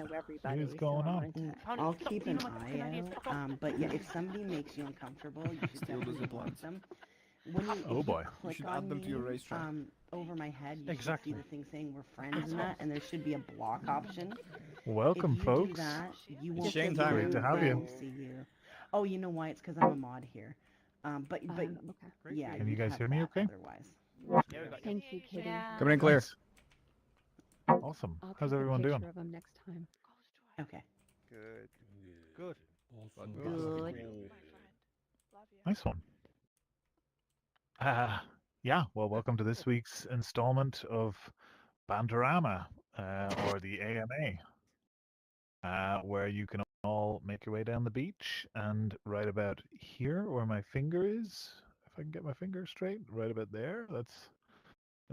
What is going on? I'll keep an eye out. But yeah, if somebody makes you uncomfortable, you should Steal those definitely block implants. them. When you, Oh if you boy. You click should add on them to your me, racetrack. over my head, you should see Exactly. the thing saying we're friends and that, and there should be a block option. If Welcome, you do folks. that, you It's won't Shane see time. Great to me, have they you. won't see you. Oh, you know why? It's because I'm a mod here. But Okay. yeah, Can you you'd guys have hear me that okay? otherwise. Yeah, we got you. Thank you, Kitty. Coming in clear. Nice. Awesome. I'll How's take a everyone doing? picture of him next time. Okay. Good. Good. Good. Nice one. Yeah, well, welcome to this week's installment of Banter-Ama, or the AMA, where you can all make your way down the beach and right about here where my finger is, if I can get my finger straight, right about there, that's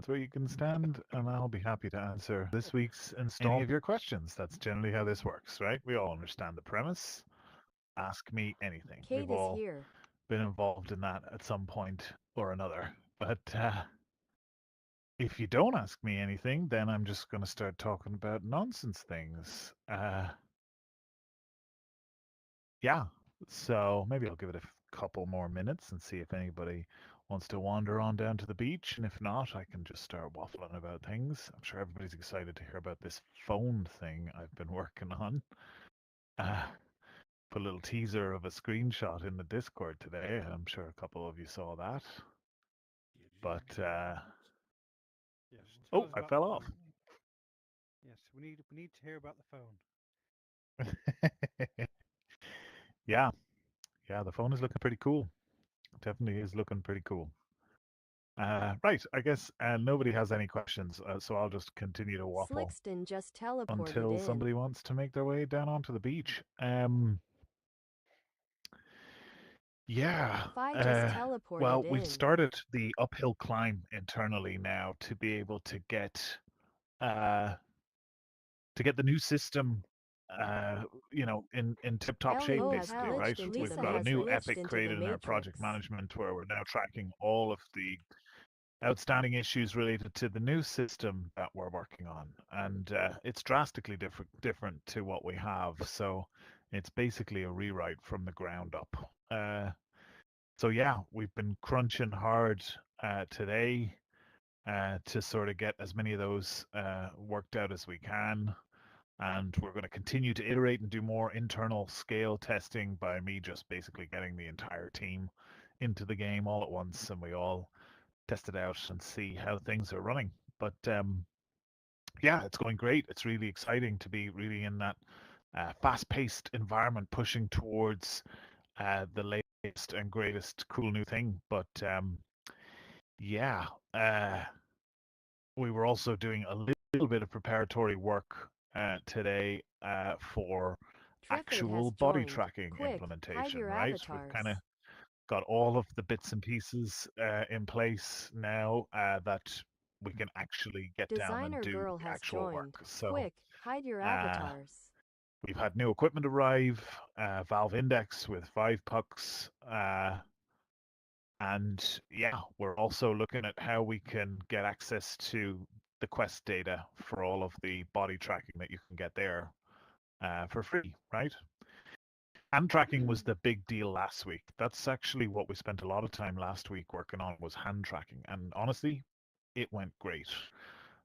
where you can stand, and I'll be happy to answer this week's installment of your questions. That's generally how this works, right? We all understand the premise. Ask me anything. Kate We've is all here. been involved in that at some point or another. But if you don't ask me anything, then I'm just going to start talking about nonsense things. Yeah, so maybe I'll give it a couple more minutes and see if anybody wants to wander on down to the beach. And if not, I can just start waffling about things. I'm sure everybody's excited to hear about this phone thing I've been working on. Uh, put a little teaser of a screenshot in the Discord today. I'm sure a couple of you saw that. But Yes. Tell oh, us I about fell the off. phone. Yes, we need to hear about the phone. Yeah, yeah, the phone is looking pretty cool. Definitely is looking pretty cool. Right, I guess nobody has any questions, so I'll just continue to waffle Slickston just teleported until in. somebody wants to make their way down onto the beach. Yeah. Fi just Well, teleported we've in. started the uphill climb internally now to be able uh, to get the new system, in tip-top shape, Ellie has basically, right? glitched into We've the got a has new glitched epic into the created in our project matrix. management where we're now tracking all of the outstanding issues related to the new system that we're working on, and it's drastically different to what we have. So it's basically a rewrite from the ground up. So yeah, we've been crunching hard today to sort of get as many of those worked out as we can. And we're going to continue to iterate and do more internal scale testing by me just basically getting the entire team into the game all at once, and we all test it out and see how things are running. But yeah, it's going great. It's really exciting to be really in that fast-paced environment, pushing towards the latest and greatest cool new thing. But yeah, we were also doing a little bit of preparatory work today for Triffid has actual body joined. tracking Quick, hide implementation, your right? We've kind of avatars. got all of the bits and pieces in place now that we can actually get down and Designer do girl the has actual work. joined. So Quick, hide your uh, avatars. we've had new equipment arrive, Valve Index with 5 pucks, and yeah, we're also looking at how we can get access to the Quest data for all of the body tracking that you can get there for free, right? Hand tracking was the big deal last week. That's actually what we spent a lot of time last week working on, was hand tracking, and honestly, it went great.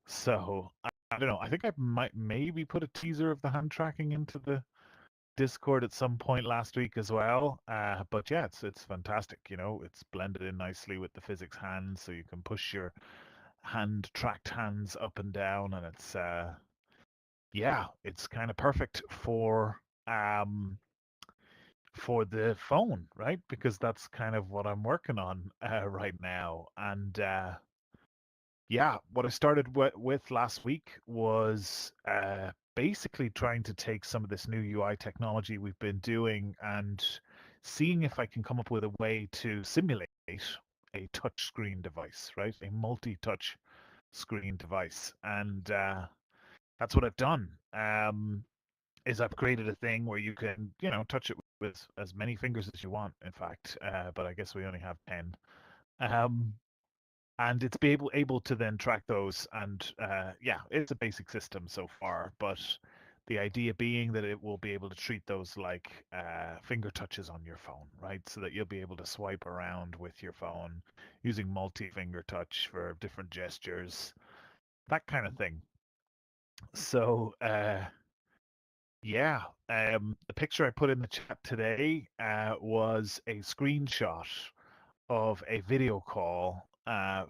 So I don't know. I think I might maybe put a teaser of the hand tracking into the Discord at some point last week as well. But yeah, it's fantastic. You know, it's blended in nicely with the physics hands, so you can push your hand tracked hands up and down, and it's yeah, it's kind of perfect for the phone, right? Because that's kind of what I'm working on right now. And yeah, what I started with last week was basically trying to take some of this new UI technology we've been doing and seeing if I can come up with a way to simulate a touch screen device, right? A multi-touch screen device. And that's what I've done. Is I've created a thing where you can, touch it with as many fingers as you want, in fact. But I guess we only have 10. Um, and it's able to then track those. And yeah, it's a basic system so far, but The idea being that it will be able to treat those like finger touches on your phone, right? So that you'll be able to swipe around with your phone using multi-finger touch for different gestures, that kind of thing. So, yeah, the picture I put in the chat today was a screenshot of a video call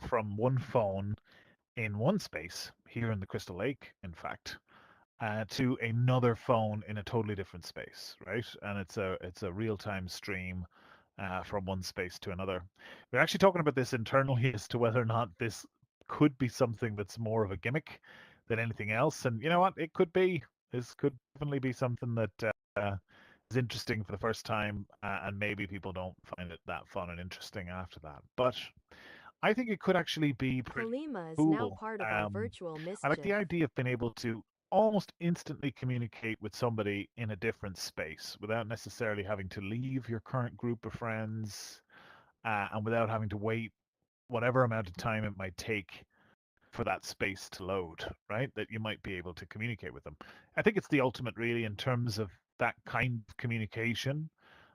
from one phone in one space here in the Crystal Lake, in fact, to another phone in a totally different space, right? And it's a real-time stream from one space to another. We're actually talking about this internally as to whether or not this could be something that's more of a gimmick than anything else. And you know what? It could be. This could definitely be something that is interesting for the first time, and maybe people don't find it that fun and interesting after that. But I think it could actually be pretty Kalima is now cool. part of our virtual I like the mischief. idea of being able to almost instantly communicate with somebody in a different space without necessarily having to leave your current group of friends, and without having to wait whatever amount of time it might take for that space to load, right? That you might be able to communicate with them. I think it's the ultimate, really, in terms of that kind of communication.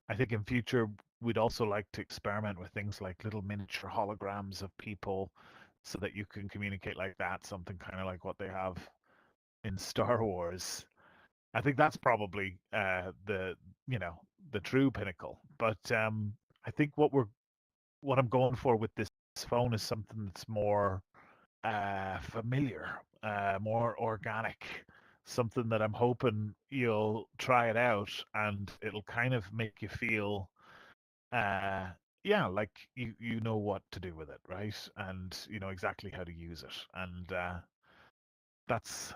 I think in future we'd also like to experiment with things like little miniature holograms of people so that you can communicate like that, something kind of like what they have in Star Wars. I think that's probably the true pinnacle. But I think what I'm going for with this phone is something that's more familiar, more organic, something that I'm hoping you'll try it out and it'll kind of make you feel, uh, yeah, like you know what to do with it, right? And you know exactly how to use it. And that's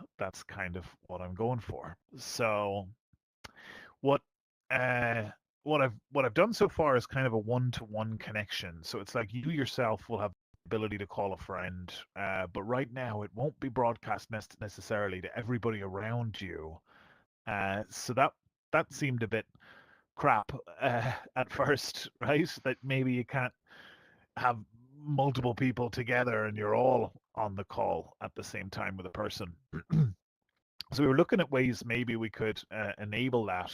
kind of what I'm going for. So what uh what I've done so far is kind of a one-to-one connection. So it's like you yourself will have the ability to call a friend, but right now it won't be broadcast necessarily to everybody around you. So that seemed a bit crap at first, right? That maybe you can't have multiple people together and you're all on the call at the same time with a person. So we were looking at ways maybe we could enable that,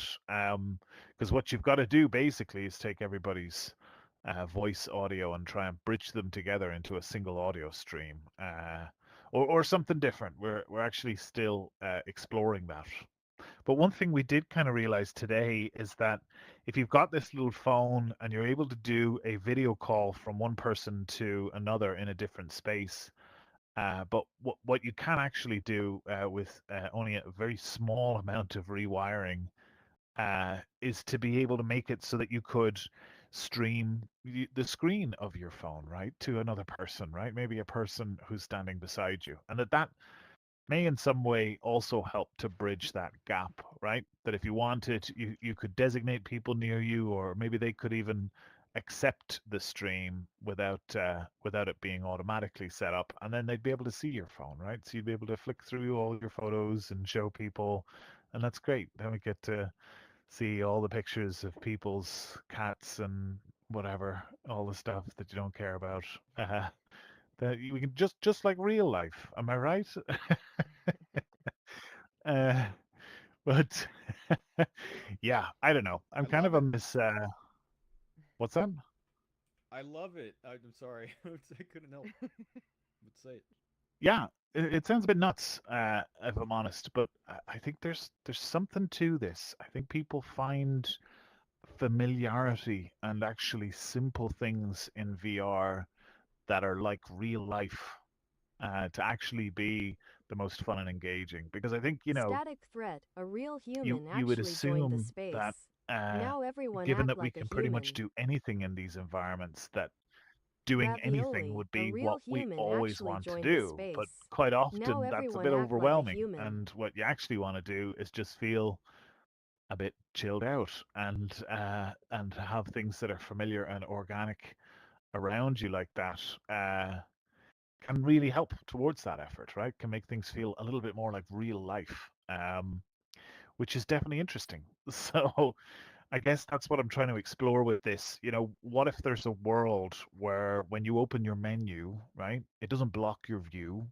because what you've got to do basically is take everybody's voice audio and try and bridge them together into a single audio stream, or something different. We're actually still exploring that. But one thing we did kind of realize today is that if you've got this little phone and you're able to do a video call from one person to another in a different space, but what you can actually do with only a very small amount of rewiring is to be able to make it so that you could stream the screen of your phone, right, to another person, right? Maybe a person who's standing beside you, and that may in some way also help to bridge that gap, right? That if you wanted, you could designate people near you, or maybe they could even accept the stream without it being automatically set up, and then they'd be able to see your phone, right? So you'd be able to flick through all your photos and show people, and that's great. Then we get to see all the pictures of people's cats and whatever, all the stuff that you don't care about. That we can just like real life. Am I right? Uh, but yeah, I don't know. I'm I kind of love a it. miss. What's that? I love it. I'm sorry. I couldn't help but say it. Yeah, it sounds a bit nuts, if I'm honest, but I think there's something to this. I think people find familiarity and actually simple things in VR that are like real life to actually be the most fun and engaging. Because I think, Static threat. A real human you would actually joined the assume that space. uh, Now everyone given act that we like a can pretty much human. do anything in these environments, that doing anything Ravioli. would A be real what we human always actually want to joined the do. But space. quite Now often that's a everyone bit act like a overwhelming. human. And what you actually want to do is just feel a bit chilled out and have things that are familiar and organic around you like that. Can really help towards that effort, right? Can make things feel a little bit more like real life, which is definitely interesting. So I guess that's what I'm trying to explore with this. What if there's a world where when you open your menu, right, it doesn't block your view.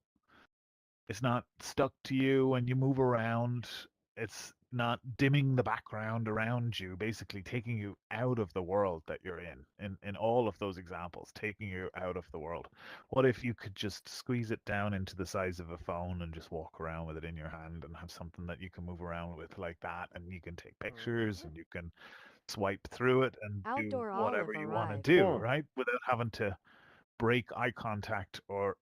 It's not stuck to you and you move around. it's not dimming the background around you, basically taking you out of the world that you're in all of those examples, taking you out of the world. What if you could just squeeze it down into the size of a phone and just walk around with it in your hand and have something that you can move around with like that, and you can take pictures and you can swipe through it and do Outdoor whatever Olive you want to arrived. do, right? Without having to break eye contact or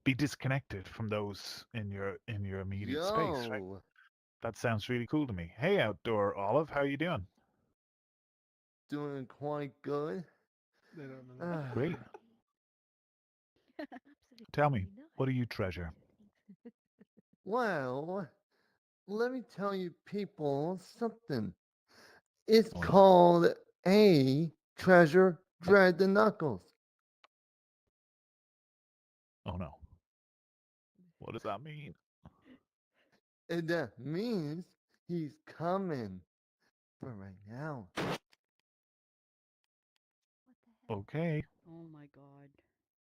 be disconnected from those in your immediate space, right? Yo, That sounds really cool to me. Hey, Outdoor Olive, how you doing? doing quite good. They don't know. Ah, Great. Tell me, what do you treasure? well, let me tell you people something. It's Oh no. called a treasure dread the knuckles. Oh no. What does that mean? And that means he's coming for right now. Okay. Oh my god.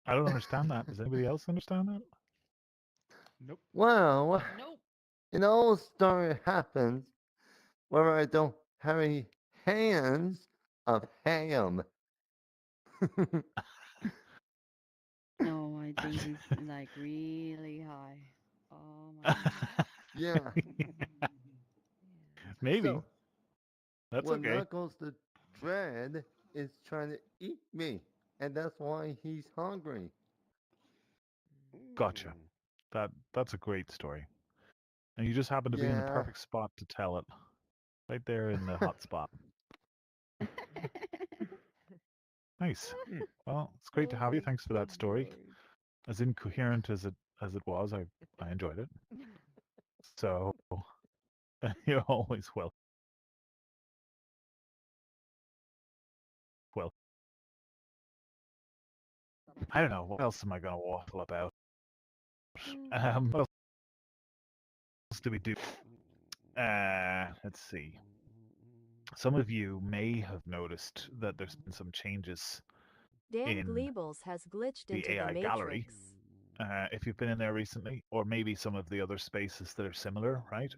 I don't understand that. Does anybody else understand that? Nope. Well, Nope. an old story happens where I don't have any hands of ham. No, I think he's like really high. Oh my god. Yeah. Maybe. So, That's well, okay. Knuckles the Dread is trying to eat me, and that's why he's hungry. Gotcha. That's a great story. And you just happen to be in the Yeah. perfect spot to tell it. Right there in the hot spot. Nice. Well, it's great to Oh have you. my Thanks for that good story. lord. As incoherent as it was, I enjoyed it. So you're always well. I don't know what else am I going to waffle about. What else do we do? Let's see. Some of you may have noticed that there's been some changes Dan in Gleebles has glitched the into the AI gallery. Matrix. If you've been in there recently, or maybe some of the other spaces that are similar, right?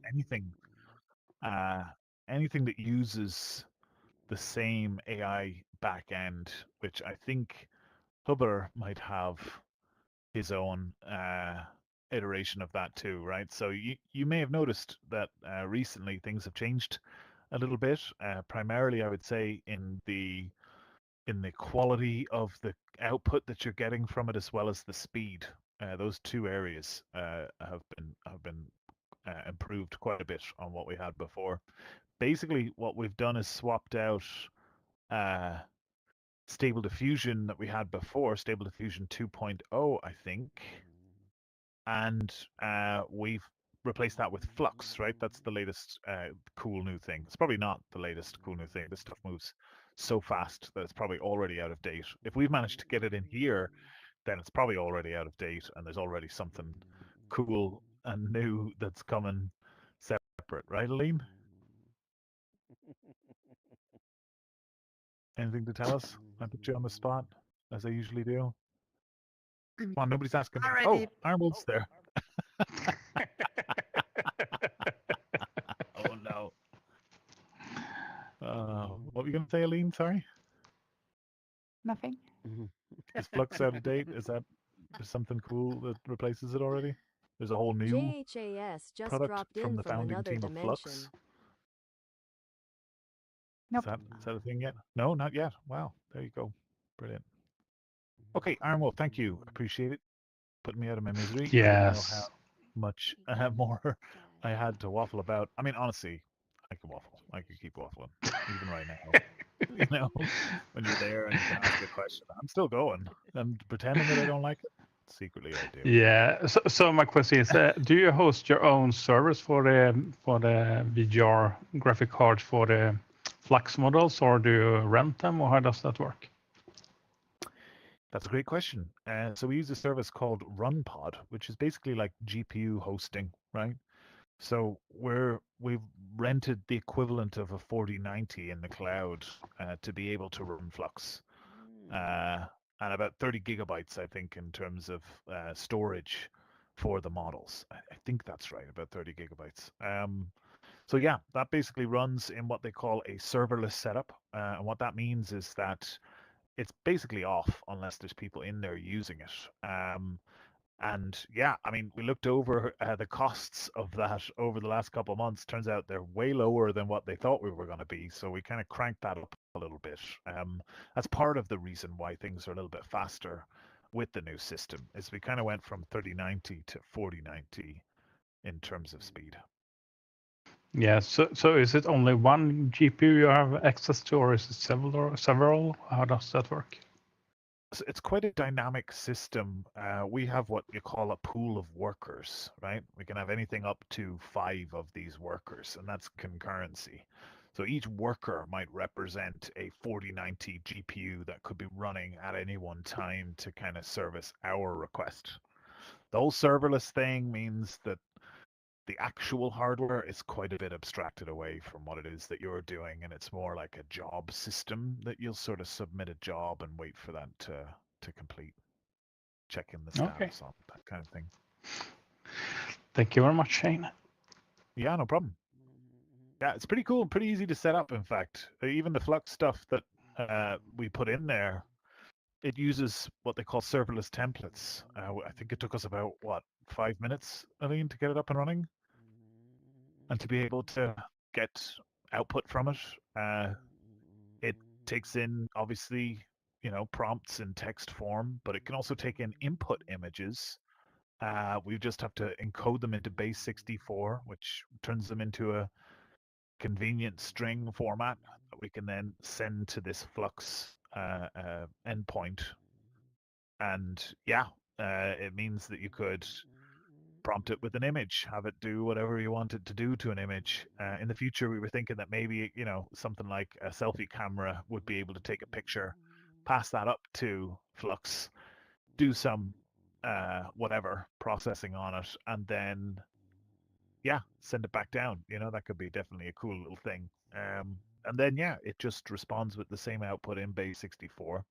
Uh, anything that uses the same AI backend, which I think Hubber might have his own iteration of that too, right? So you may have noticed that recently things have changed a little bit. Primarily, I would say in the quality of the output that you're getting from it, as well as the speed. Those two areas have been improved quite a bit on what we had before. Basically, what we've done is swapped out uh, Stable Diffusion that we had before, Stable Diffusion 2.0, I think, and we've replaced that with Flux, right? That's the latest cool new thing. It's probably not the latest cool new thing. This stuff moves so fast that it's probably already out of date. If we've managed to get it in here, then it's probably already out of date, and there's already something cool and new that's coming separate, right, Aline? Anything to tell us? I put you on the spot, as I usually do. Come on, nobody's asking. Oh, Arnold's there. Oh no. What were you going to say, Aline? Sorry. Nothing. Is Flux out of date? Is that there's something cool that replaces it already? There's a whole new JHAS just product dropped from in the from founding another team of dimension. Flux. Nope. Is that a thing yet? No, not yet. Wow. There you go. Brilliant. Okay, Armo, thank you. Appreciate it. Putting me out of my misery. I didn't know how Yes. much more I had to waffle about. I mean, honestly, I could waffle. I could keep waffling, even right now. You know, when you're there and you can ask a question, I'm still going. I'm pretending that I don't like it. Secretly, I do. Yeah. So my question is, do you host your own servers for the VGR graphic cards for the Flux models, or do you rent them, or how does that work? That's a great question. So we use a service called RunPod, which is basically like GPU hosting, right? So we've rented the equivalent of a 4090 in the cloud to be able to run Flux, and about 30 gigabytes, I think, in terms of storage for the models. I think that's right, about 30 gigabytes. So yeah, that basically runs in what they call a serverless setup. And what that means is that it's basically off unless there's people in there using it. And yeah, I mean, we looked over the costs of that over the last couple of months. Turns out they're way lower than what they thought we were going to be. So we kind of cranked that up a little bit. That's part of the reason why things are a little bit faster with the new system. Is we kind of went from 3090 to 4090 in terms of speed. Yeah. So is it only one GPU you have access to, or is it several? How does that work? It's quite a dynamic system. We have what you call a pool of workers, right? We can have anything up to 5 of these workers, and that's concurrency. So each worker might represent a 4090 GPU that could be running at any one time to kind of service our request. The whole serverless thing means that the actual hardware is quite a bit abstracted away from what it is that you're doing, and it's more like a job system that you'll sort of submit a job and wait for that to complete, checking the status on that kind of thing. Thank you very much, Shane. Yeah, no problem. Yeah, it's pretty cool and pretty easy to set up. In fact, even the Flux stuff that we put in there, it uses what they call serverless templates. I think it took us about 5 minutes, Aline, to get it up and running. And to be able to get output from it, it takes in obviously, prompts in text form, but it can also take in input images. We just have to encode them into base 64, which turns them into a convenient string format that we can then send to this Flux endpoint. And yeah, it means that you could prompt it with an image, have it do whatever you want it to do to an image. In the future, we were thinking that maybe, something like a selfie camera would be able to take a picture, pass that up to Flux, do some whatever processing on it, and then, yeah, send it back down. That could be definitely a cool little thing. And then, yeah, it just responds with the same output in base 64.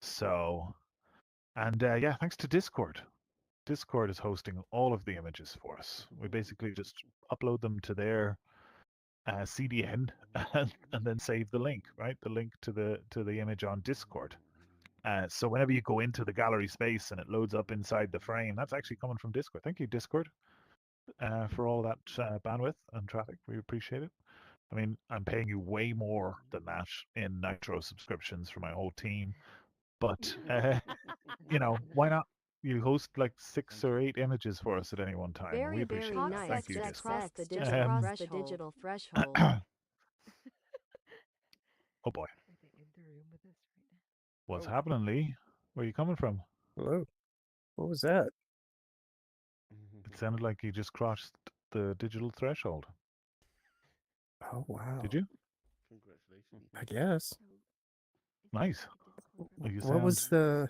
So, and yeah, thanks to Discord. Discord is hosting all of the images for us. We basically just upload them to their CDN and then save the link, right? The link to the image on Discord. So whenever you go into the gallery space and it loads up inside the frame, that's actually coming from Discord. Thank you, Discord, for all that bandwidth and traffic. We appreciate it. I mean, I'm paying you way more than that in Nitro subscriptions for my whole team, but why not? You host like 6 or 8 images for us at any one time. Very, We very appreciate that. nice. Thank you, Just Discord. crossed the digital threshold. Oh boy, Are they in the room with us right now? what's Oh. happening, Lee? Where are you coming from? Hello. What was that? It sounded like you just crossed the digital threshold. Oh wow. Did you? Congratulations. I guess. Nice. Well, you What was the?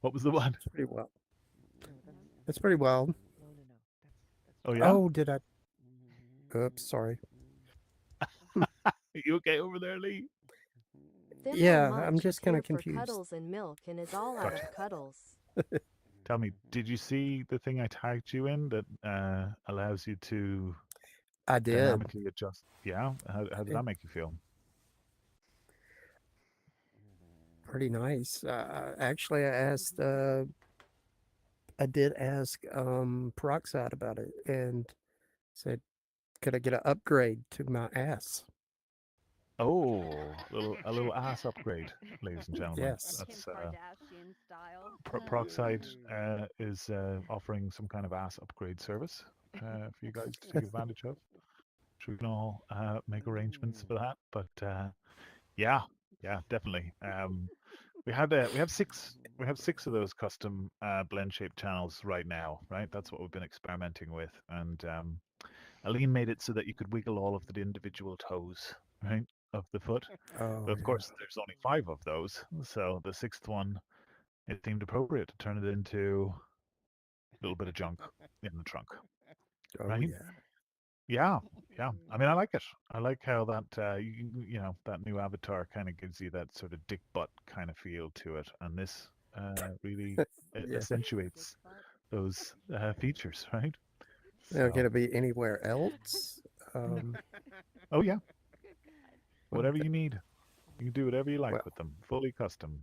What was the one? It's pretty well. That's pretty wild. No. That's Oh yeah. Oh, did I? Oops, sorry. Are you okay over there, Lee? Thimble Yeah, Munch I'm is just kind here of for confused. cuddles and milk and is all out of Gotcha. cuddles. Tell me, did you see the thing I tagged you in that allows you to I did. dynamically adjust? Yeah. How did that make you feel? Pretty nice. Actually, I did ask Peroxide about it and said, could I get an upgrade to my ass? Oh, a little ass upgrade, ladies and gentlemen. Yes. Kim That's Kardashian style. Peroxide is offering some kind of ass upgrade service for you guys to take advantage of. Sure, we can all make arrangements for that. But yeah, definitely. We have 6 of those custom blend shape channels right now, right? That's what we've been experimenting with, and Aline made it so that you could wiggle all of the individual toes, right, of the foot. Oh, But of course, there's only 5 of those, so the 6th one, it seemed appropriate to turn it into a little bit of junk in the trunk, Oh right? yeah. Yeah. I mean, I like it. I like how that that new avatar kind of gives you that sort of dick butt kind of feel to it, and this really Yeah. accentuates those features, right? Now, can So, it be anywhere else? Um, oh yeah, well, whatever you need, you can do whatever you like well, with them, fully custom.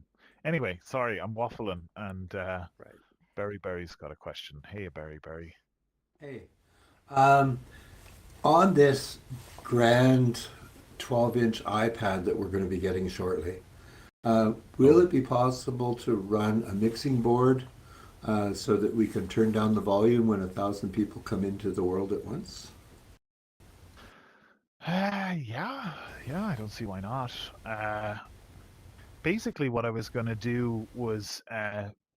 Anyway, sorry, I'm waffling, and right. Berry's got a question. Hey, Berry. Hey, um, on this grand 12-inch iPad that we're going to be getting shortly, will Oh, it be possible to run a mixing board so that we can turn down the volume when 1,000 people come into the world at once? yeah, I don't see why not. Basically, what I was going to do was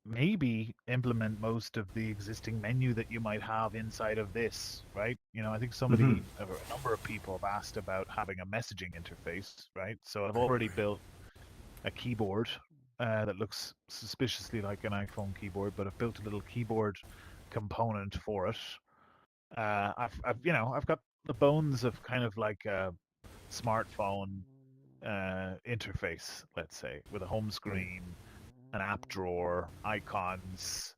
maybe implement most of the existing menu that you might have inside of this, right? I think Mm-hmm. a number of people have asked about having a messaging interface, right? So I've already built a keyboard that looks suspiciously like an iPhone keyboard, but I've built a little keyboard component for it. I've got the bones of kind of like a smartphone interface, let's say, with a home Right. screen, an app drawer, icons,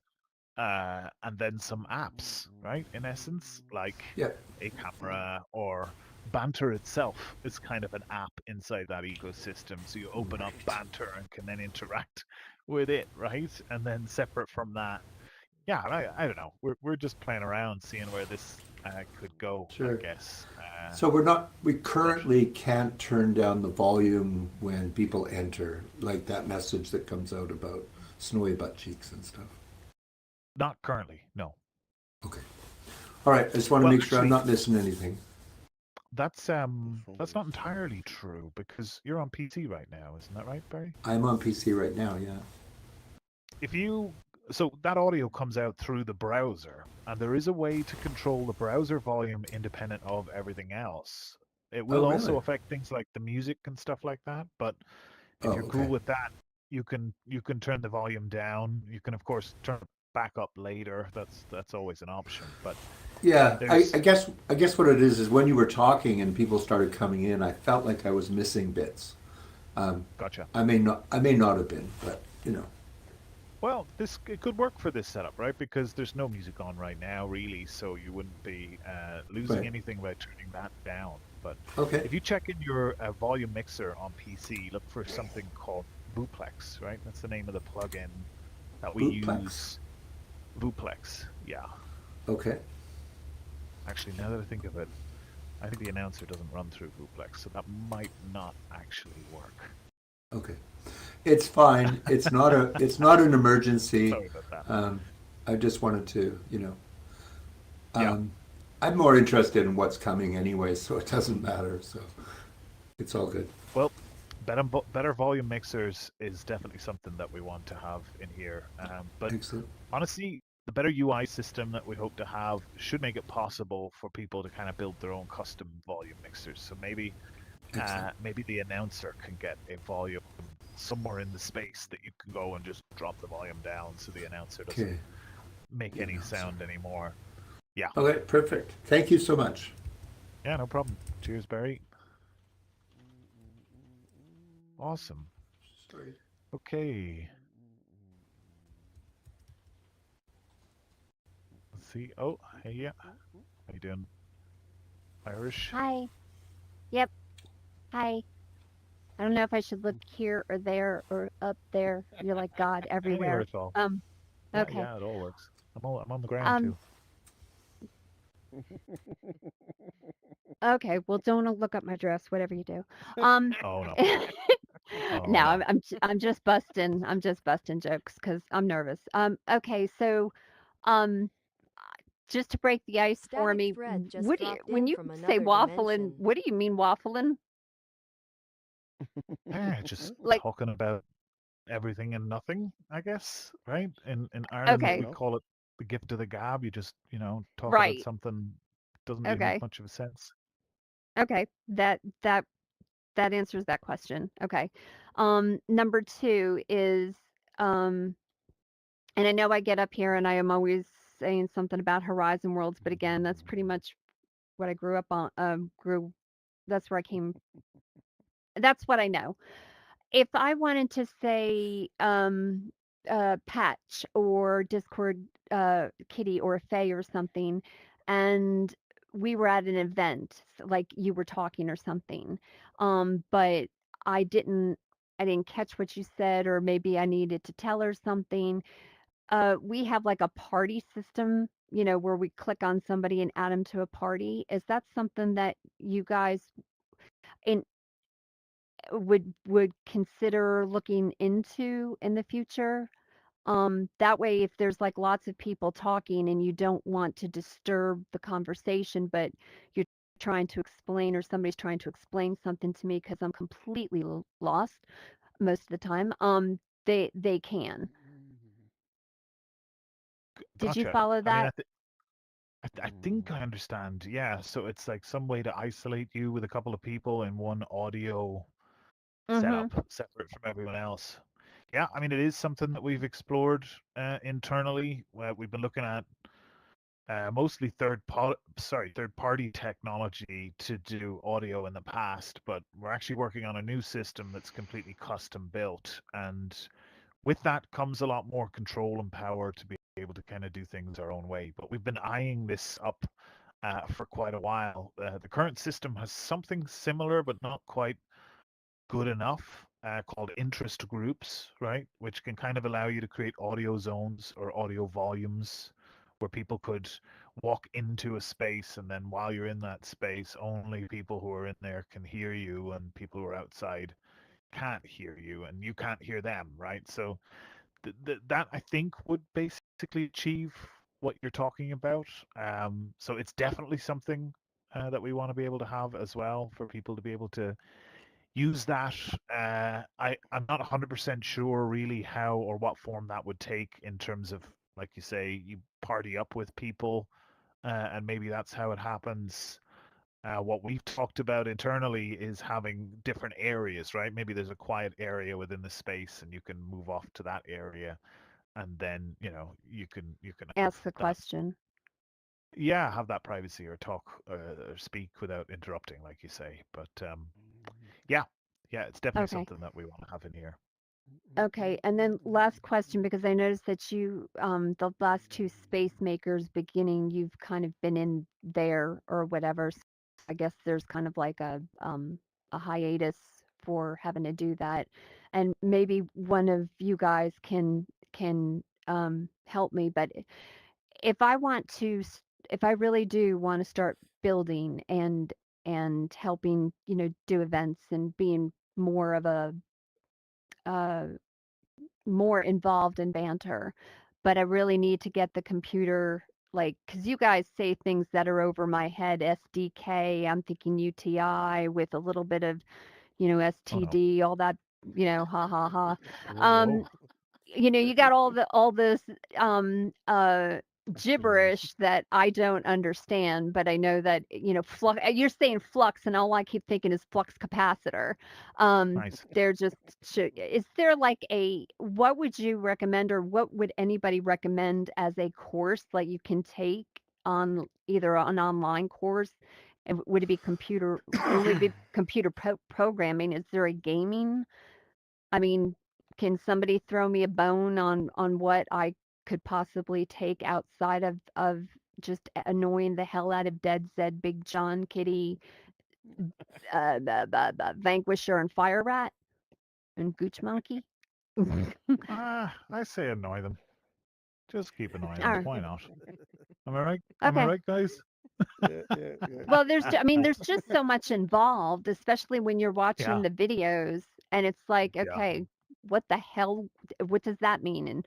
and then some apps, right? In essence, like Yep. a camera or Banter itself is kind of an app inside that ecosystem. So you open up Right. Banter and can then interact with it, right? And then separate from that, yeah, I don't know. We're just playing around, seeing where this could go, I Sure. guess. So we But currently can't turn down the volume when people enter, like that message that comes out about snowy butt cheeks and stuff. not currently, no. Okay. All right. I just want to Well, make sure I'm actually, not missing anything. that's not entirely true because you're on PC right now, isn't that right, Barry? I'm on PC right now, yeah. If you So that audio comes out through the browser, and there is a way to control the browser volume independent of everything else. It Oh, will also really? affect things like the music and stuff like that, but if Oh, you're cool okay. with that, you can turn the volume down. You can of course turn it back up later. That's always an option, but Yeah, I there's guess what it is when you were talking and people started coming in, I felt like I was missing bits. Um, gotcha. I may not have been, but you know. Well, it could work for this setup, right? Because there's no music on right now, really, so you wouldn't be losing Right. anything by turning that down. But Okay. if you check in your volume mixer on PC, look for something called Vuplex, right? That's the name of the plugin that we Bootplex. use. Vuplex, yeah. Okay. Actually, now that I think of it, I think the announcer doesn't run through Vuplex, so that might not actually work. Okay. It's fine. It's not an emergency. Sorry about that. I just wanted to, Yeah. I'm more interested in what's coming anyway, so it doesn't matter. So it's all good. Well, better volume mixers is definitely something that we want to have in here. But Excellent. honestly, the better UI system that we hope to have should make it possible for people to kind of build their own custom volume mixers. So maybe maybe the announcer can get a volume somewhere in the space that you can go and just drop the volume down so the announcer doesn't Okay. make The any announcer. sound anymore. Yeah. Okay. Perfect. Thank you so much. Yeah, no problem. Cheers, Barry. Awesome. Sorry. Okay. Let's see. Oh, hey, yeah. How you doing, Irish? Hi. Yep. Hi. I don't know if I should look here or there or up there. You're like God Anywhere everywhere. at all. Um. Yeah, Okay. it all works. I'm on the ground Um. too. Okay. Well, don't look up my dress. Whatever you do. Um. Oh no. No, Oh no. I'm just busting. I'm just busting jokes because I'm nervous. Okay. So, um, just to break the ice for Static me, thread just what do you dropped when in you from say another waffling? dimension. What do you mean waffling? Just Like, talking about everything and nothing, I guess, right? In Ireland okay, we call it the gift of the gab. You just, talk about right. something doesn't really make Okay. much of a sense. Okay. That answers that question. Okay. Number two is, um, and I know I get up here and I am always saying something about Horizon Worlds, but again, that's pretty much what I grew up on. That's where I came. That's what I know. If I wanted to say, Patch or Discord Kitty or Faye or something, and we were at an event, like you were talking or something, but I didn't catch what you said, or maybe I needed to tell her something. We have like a party system, where we click on somebody and add them to a party. Is that something that you guys in would consider looking into in the future? That way, if there's like lots of people talking and you don't want to disturb the conversation, but you're trying to explain, or somebody's trying to explain something to me because I'm completely lost most of the time, they can. Did you Gotcha. follow I mean, that? I think I understand. Yeah, so it's like some way to isolate you with a couple of people in one audio Mm-hmm. setup, separate from everyone else. Yeah, I mean, it is something that we've explored internally. We've been looking at mostly third-party technology to do audio in the past, but we're actually working on a new system that's completely custom built, and with that comes a lot more control and power to be able to kind of do things our own way. But we've been eyeing this up for quite a while. The current system has something similar, but not quite good enough, called interest groups, right? Which can kind of allow you to create audio zones or audio volumes where people could walk into a space, and then while you're in that space, only people who are in there can hear you, and people who are outside can't hear you, and you can't hear them, right? So that I think would basically achieve what you're talking about. So it's definitely something that we want to be able to have as well, for people to be able to use that. I'm not 100% sure really how or what form that would take in terms of, like you say, you party up with people, and maybe that's how it happens. What we've talked about internally is having different areas, right? Maybe there's a quiet area within the space, and you can move off to that area, and then you can have Ask the that. question. Yeah, have that privacy, or talk or speak without interrupting, like you say. But yeah, yeah, it's definitely Okay. something that we want to have in here. Okay, and then last question, because I noticed that you, the last two space makers beginning, you've kind of been in there or whatever. So I guess there's kind of like a hiatus for having to do that, and maybe one of you guys can help me. But if I want to, if I really do want to start building and helping, do events and being more of a uh more involved in banter, but I really need to get the computer, like, because you guys say things that are over my head. SDK, I'm thinking UTI with a little bit of, Oh no. STD, all that, ha ha ha. Whoa. You got all this gibberish that I don't understand, but I know that, flux, you're saying flux, and all I keep thinking is flux capacitor. Nice. They're just is there like what would you recommend, or what would anybody recommend as a course that you can take on either an online course? And would it be computer programming? Is there a gaming? I mean, can somebody throw me a bone on what I could possibly take outside of just annoying the hell out of Dead Zed, Big John, Kitty, Vanquisher, and Fire Rat, and Gooch Monkey? I say annoy them. Just keep annoying All them. right. Why not? Am I right? Am I Okay. right, guys? Well, there's just so much involved, especially when you're watching Yeah. the videos, and it's like, Yeah. okay, what the hell? What does that mean? And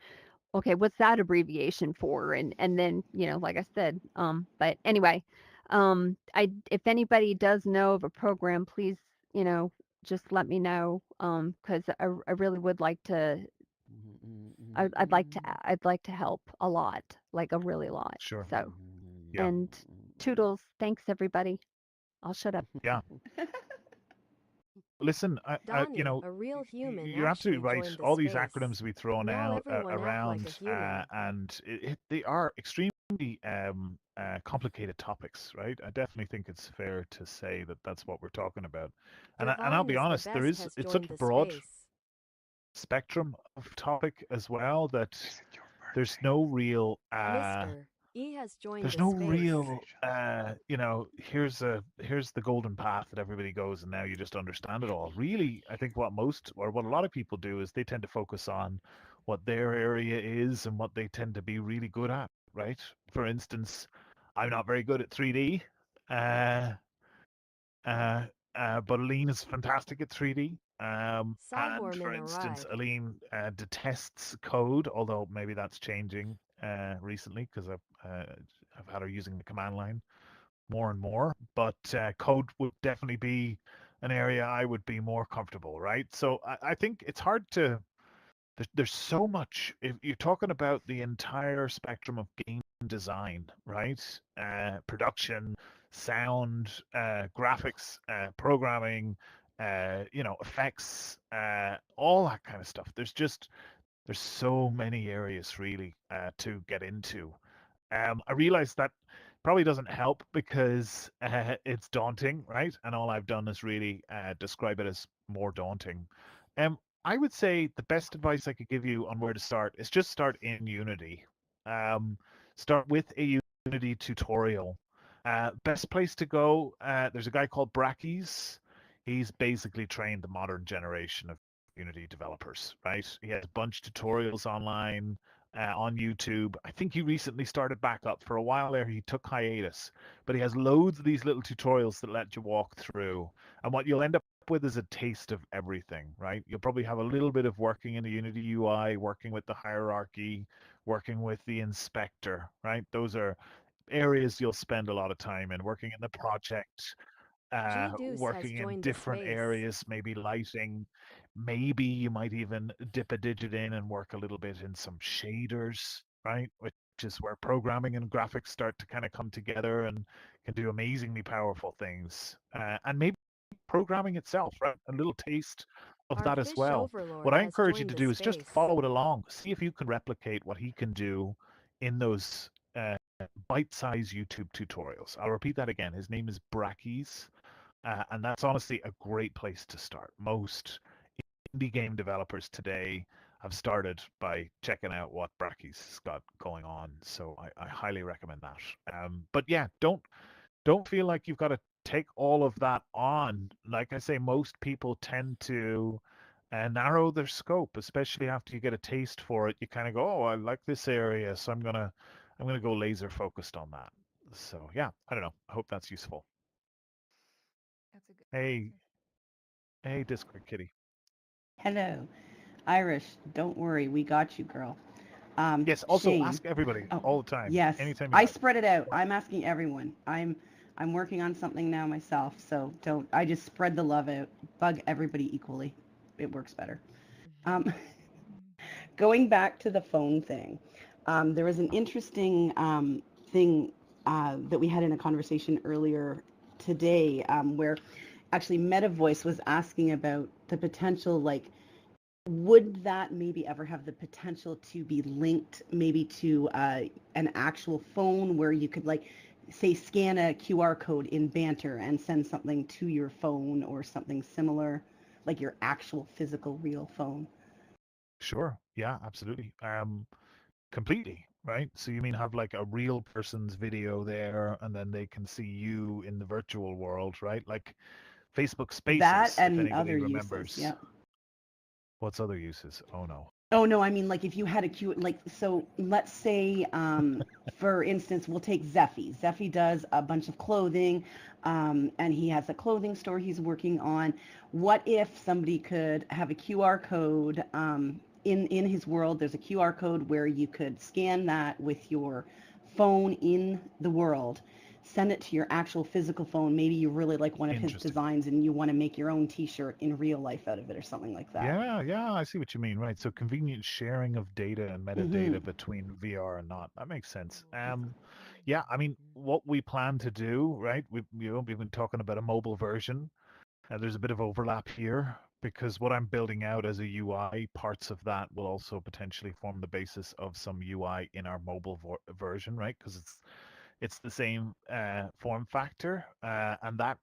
okay, what's that abbreviation for? And then, like I said, but anyway, if anybody does know of a program, please, just let me know, because I really would like to. I'd like to help a lot, like a really lot. Sure. So, Yeah. and toodles, thanks everybody. I'll shut up. Yeah. Listen, Donnie, a real human, you're absolutely actually right. joined the All these space. acronyms we throw Now out everyone act like a around, human. and they are extremely complicated topics, right? I definitely think it's fair to say that that's what we're talking about. And I'll Divine be is the honest, best has it's joined such the broad. space. spectrum of topic as well. That there's no real Mr. E has joined there's the no space. real here's the golden path that everybody goes and now you just understand it all. Really, I think what a lot of people do is they tend to focus on what their area is and what they tend to be really good at, right? For instance, I'm not very good at 3D. uh uh, but Aline is fantastic at 3D. And for Cyborman instance, arrived. Aline detests code, although maybe that's changing recently because I've had her using the command line more and more. But code would definitely be an area I would be more comfortable, right? So I think it's hard to. There's so much. If you're talking about the entire spectrum of game design, right? Production, sound, graphics, programming, effects, all that kind of stuff. There's so many areas really to get into. I realize that probably doesn't help because it's daunting, right? And all I've done is really describe it as more daunting. Um, I would say the best advice I could give you on where to start is just start in Unity. Um, Start with a Unity tutorial. Best place to go, there's a guy called Brackies. He's basically trained the modern generation of Unity developers, right? He has a bunch of tutorials online on YouTube. I think he recently started back up. For a while there, he took hiatus, but he has loads of these little tutorials that let you walk through. And what you'll end up with is a taste of everything, right? You'll probably have a little bit of working in the Unity UI, working with the hierarchy, working with the inspector, right? Those are areas you'll spend a lot of time in, working in the project, G Deuce has working in joined the different space. areas, maybe lighting. Maybe you might even dip a digit in and work a little bit in some shaders, right? Which is where programming and graphics start to kind of come together and can do amazingly powerful things. And maybe programming itself, right? A little taste of Our that as fish well. overlord What I has encourage you joined to the do is just space. follow it along. See if you can replicate what he can do in those bite-sized YouTube tutorials. I'll repeat that again. His name is Brackies, and that's honestly a great place to start. Most indie game developers today have started by checking out what Brackies has got going on. So I highly recommend that. But yeah, don't feel like you've got to take all of that on. Like I say, most people tend to narrow their scope, especially after you get a taste for it. You kind of go, "Oh, I like this area, so I'm gonna go laser focused on that." So yeah, I don't know. I hope that's useful. That's a good Hey, answer. hey, Discord Kitty. Hello. Irish, don't worry, we got you, girl. Yes. Also, Shane. ask everybody Oh, all the time, yes. anytime you I like. spread it out. I'm asking everyone. I'm working on something now myself, so don't I just spread the love out. Bug everybody equally. It works better. Um, going back to the phone thing, there was an interesting thing that we had in a conversation earlier today where actually Meta Voice was asking about the potential, like, would that maybe ever have the potential to be linked maybe to an actual phone where you could, like, say, scan a QR code in Banter and send something to your phone or something similar, like your actual physical real phone? Sure. Yeah, absolutely. Completely, right? So you mean have like a real person's video there, and then they can see you in the virtual world, right? Like Facebook That Spaces, if and anybody other uses, remembers. yeah. What's other uses? Oh no. Oh no, I mean, like, if you had a Q, like, so let's say, for instance, we'll take Zeffy. Zeffy does a bunch of clothing, and he has a clothing store he's working on. What if somebody could have a QR code, in his world? There's a QR code where you could scan that with your phone in the world, send it to your actual physical phone. Maybe you really like one of his Interesting. designs and you want to make your own T-shirt in real life out of it or something like that. Yeah, yeah, I see what you mean, right? So convenient sharing of data and Mm-hmm. metadata between VR and not. That makes sense. Yeah, I mean, what we plan to do, right? We've been talking about a mobile version. There's a bit of overlap here because what I'm building out as a UI, parts of that will also potentially form the basis of some UI in our mobile version, right? Because it's the same form factor, and that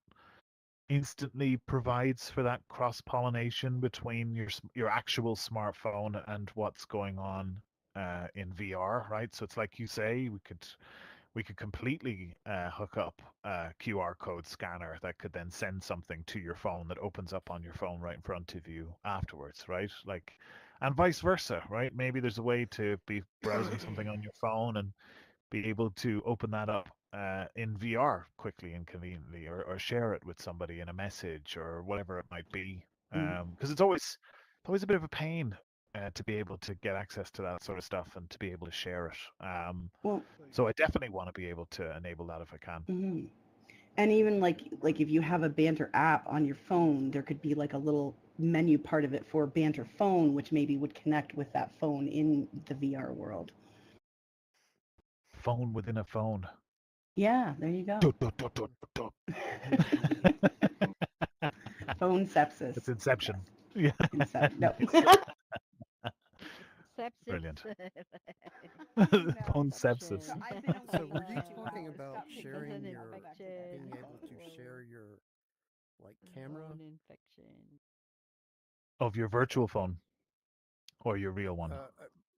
instantly provides for that cross-pollination between your actual smartphone and what's going on in VR, right? So it's like you say, we could completely hook up a QR code scanner that could then send something to your phone that opens up on your phone right in front of you afterwards, right? Like, and vice versa, right? Maybe there's a way to be browsing something on your phone and be able to open that up in VR quickly and conveniently, or share it with somebody in a message or whatever it might be. Because it's always a bit of a pain to be able to get access to that sort of stuff and to be able to share it. Well, So I definitely want to be able to enable that if I can. mhm. And even like if you have a Banter app on your phone, there could be like a little menu part of it for Banter phone, which maybe would connect with that phone in the VR world. Phone within a phone. Yeah, there you go. Dot, dot, dot, dot, dot. Phone sepsis. It's Inception. Yeah. No. Sepsis. Brilliant. No, Phone infection. sepsis. I've been So awake were you 2 talking hours. about Stop taking sharing an your, infection. being able to share your, like, camera? Phone infection. Of your virtual phone or your real one?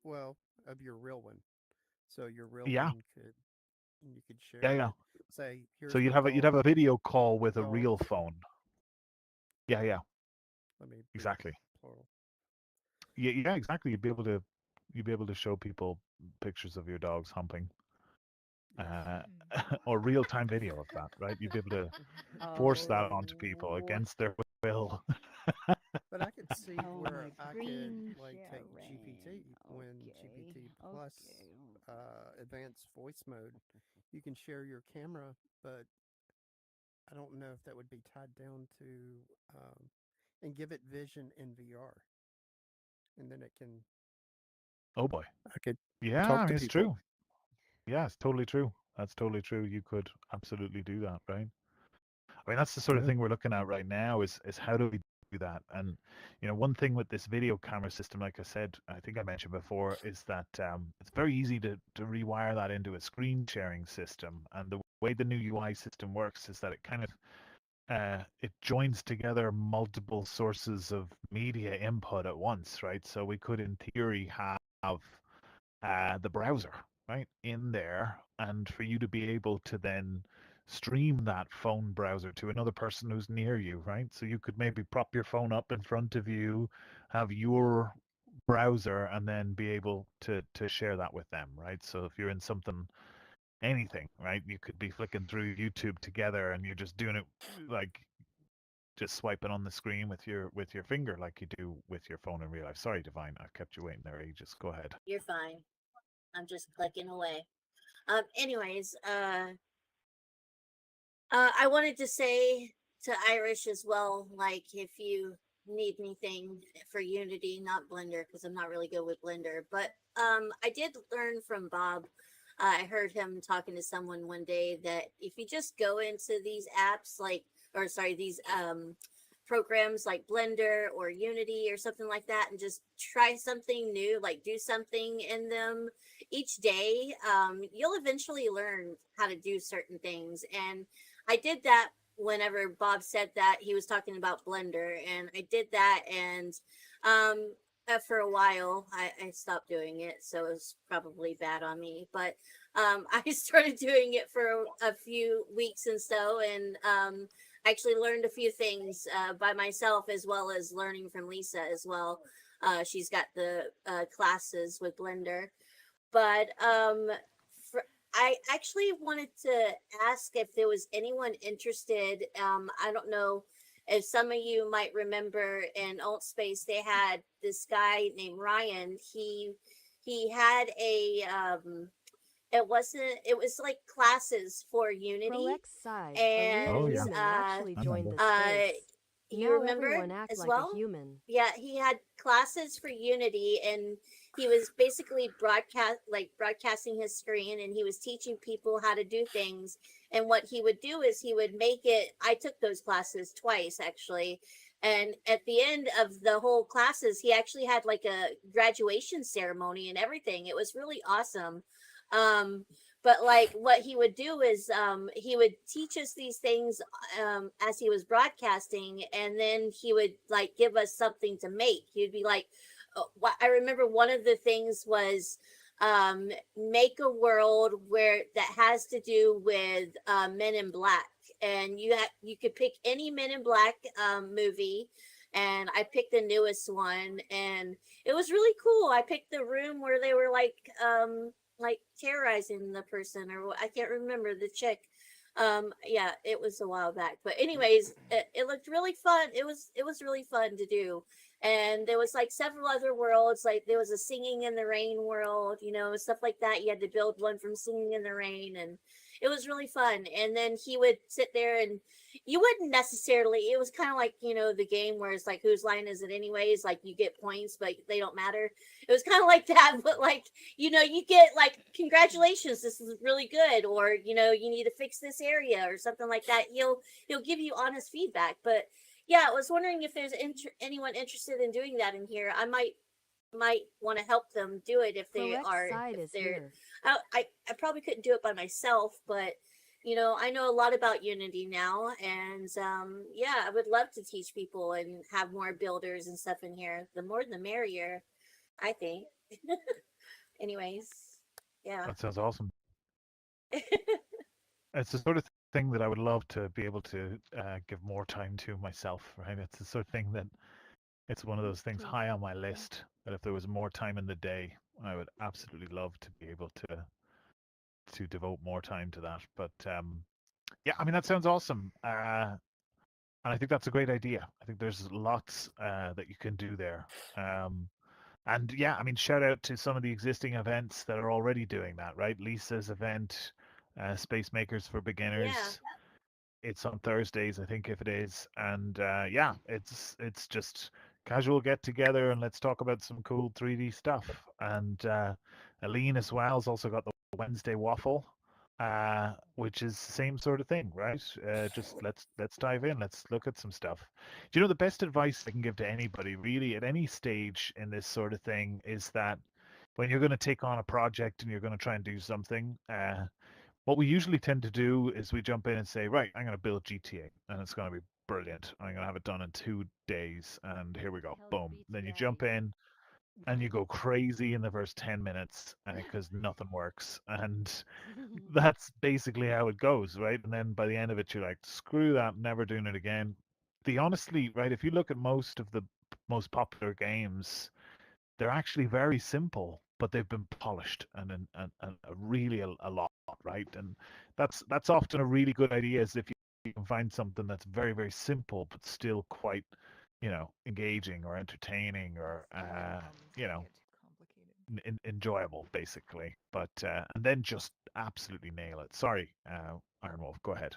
Well, of your real one. So your real Yeah. one you could Yeah, share yeah. it. Say, So here's you'd my have a dog, video call with a real dogs. phone. Yeah, yeah. Let me be Exactly. plural. Yeah, exactly. You'd be able to show people pictures of your dogs humping. Or real-time video of that, right? You'd be able to force that onto people Oh, against their will. But I could see oh where my I could green like take sharing. GPT when Okay. GPT plus Okay. advanced voice mode. You can share your camera, but I don't know if that would be tied down to and give it vision in VR, and then it can. Oh boy. I could Yeah, talk I to mean, it's people. true. Yeah, it's totally true. That's totally true. You could absolutely do that, right? I mean, that's the sort of Yeah. thing we're looking at right now is how do we do that? And one thing with this video camera system, like I said, I think I mentioned before, is that it's very easy to rewire that into a screen sharing system. And the way the new UI system works is that it kind of it joins together multiple sources of media input at once, right? So we could, in theory, have the browser right in there, and for you to be able to then stream that phone browser to another person who's near you, right? So you could maybe prop your phone up in front of you, have your browser, and then be able to share that with them, right? So if you're in something, anything, right, you could be flicking through YouTube together, and you're just doing it like just swiping on the screen with your finger like you do with your phone in real life. Sorry, Divine, I've kept you waiting there ages. Go ahead. You're fine. I'm just clicking away. Anyways, I wanted to say to Irish as well, like if you need anything for Unity, not Blender, because I'm not really good with Blender, but I did learn from Bob. I heard him talking to someone one day that if you just go into these apps, these programs like Blender or Unity or something like that, and just try something new, like do something in them each day, you'll eventually learn how to do certain things. And I did that whenever Bob said that he was talking about Blender, and I did that, and for a while I stopped doing it, so it was probably bad on me. But I started doing it for a few weeks and so, and I actually learned a few things by myself, as well as learning from Lisa as well. She's got the classes with Blender, but I actually wanted to ask if there was anyone interested. I don't know if some of you might remember in Alt Space they had this guy named Ryan. He had a it was like classes for Unity, Prox side, a and Oh real yeah, human actually I joined remember. the space. you Now remember everyone act as like a well? human. Yeah, he had classes for Unity, and he was basically broadcasting his screen, and he was teaching people how to do things. And what he would do is he would make it. I took those classes twice actually, and at the end of the whole classes, he actually had like a graduation ceremony and everything. It was really awesome. Um, But like what he would do is he would teach us these things as he was broadcasting, and then he would like give us something to make. He'd be like, I remember one of the things was make a world where that has to do with Men in Black, and you could pick any Men in Black movie, and I picked the newest one, and it was really cool. I picked the room where they were like terrorizing the person, or I can't remember the chick. Yeah, it was a while back, but anyways, it looked really fun. It was really fun to do. And there was like several other worlds, like there was a Singing in the Rain world, stuff like that. You had to build one from Singing in the Rain, and it was really fun. And then he would sit there, and you wouldn't necessarily, it was kind of like the game where it's like, whose line is it anyways, like you get points but they don't matter. It was kind of like that, but like you get like, congratulations, this is really good, or you need to fix this area or something like that. He'll give you honest feedback. But yeah, I was wondering if there's anyone interested in doing that in here. I might want to help them do it if they Correct are, side if is they're here. I probably couldn't do it by myself, but I know a lot about Unity now, and yeah, I would love to teach people and have more builders and stuff in here. The more the merrier, I think. Anyways, yeah. That sounds awesome. It's the sort of thing that I would love to be able to give more time to myself, right? It's the sort of thing that it's one of those things high on my list that if there was more time in the day, I would absolutely love to be able to devote more time to that. But yeah, I mean that sounds awesome, and I think that's a great idea. I think there's lots that you can do there. And yeah, I mean, shout out to some of the existing events that are already doing that, right? Lisa's event, Space Makers for Yeah. Beginners. It's on Thursdays, I think, if it is. And yeah, it's just casual get together and let's talk about some cool 3D stuff. And Aline as well has also got the Wednesday Waffle, which is the same sort of thing, right? Just let's dive in. Let's look at some stuff. Do you know the best advice I can give to anybody, really, at any stage in this sort of thing, is that when you're going to take on a project and you're going to try and do something, what we usually tend to do is we jump in and say, right, I'm going to build GTA and it's going to be brilliant. I'm going to have it done in 2 days and here we go. Boom. Then you jump in and you go crazy in the first 10 minutes because nothing works. And that's basically how it goes, right? And then by the end of it, you're like, screw that, never doing it again. Honestly, right, if you look at most of the most popular games, they're actually very simple, but they've been polished and really a lot, right? And that's often a really good idea, is if you can find something that's very, very simple, but still quite, engaging or entertaining or, enjoyable, basically. But, and then just absolutely nail it. Sorry, Iron Wolf, go ahead.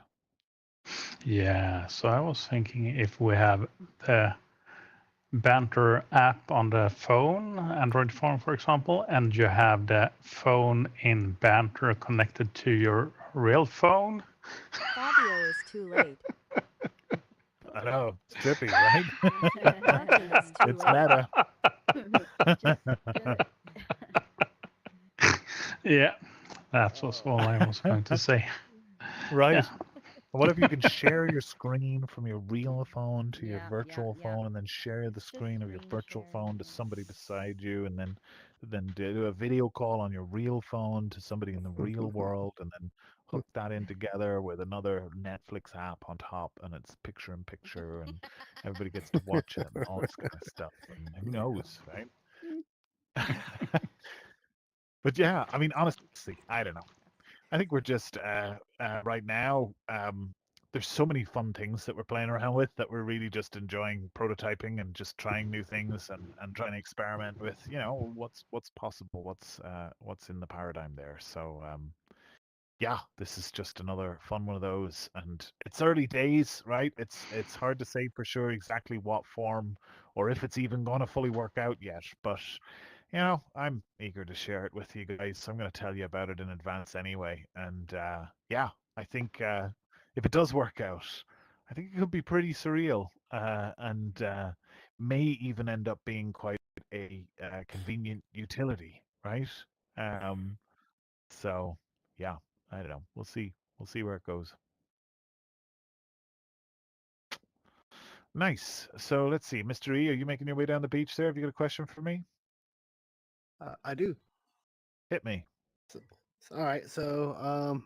Yeah, so I was thinking if we have the Banter app on the phone, Android phone, for example, and you have the phone in Banter connected to your real phone. Fabio is too late. I know, it's trippy, right? It's meta. Yeah, that was all I was going to say. Right. Yeah. What if you can share your screen from your real phone to your virtual phone, and then share the screen of your virtual phone to somebody beside you, and then do a video call on your real phone to somebody in the real world, and then hook that in together with another Netflix app on top, and it's picture in picture, and everybody gets to watch it and all this kind of stuff. And who knows, right? But yeah, I mean, honestly, I don't know. I think we're just right now. There's so many fun things that we're playing around with that we're really just enjoying prototyping and just trying new things and trying to experiment with, what's possible, what's in the paradigm there. So yeah, this is just another fun one of those, and it's early days, right? It's hard to say for sure exactly what form or if it's even going to fully work out yet, but I'm eager to share it with you guys. So I'm going to tell you about it in advance anyway. And yeah, I think if it does work out, I think it could be pretty surreal and may even end up being quite a convenient utility, right? So yeah, I don't know. We'll see. We'll see where it goes. Nice. So let's see, Mr. E, are you making your way down the beach there? Have you got a question for me? I do. Hit me. All right. So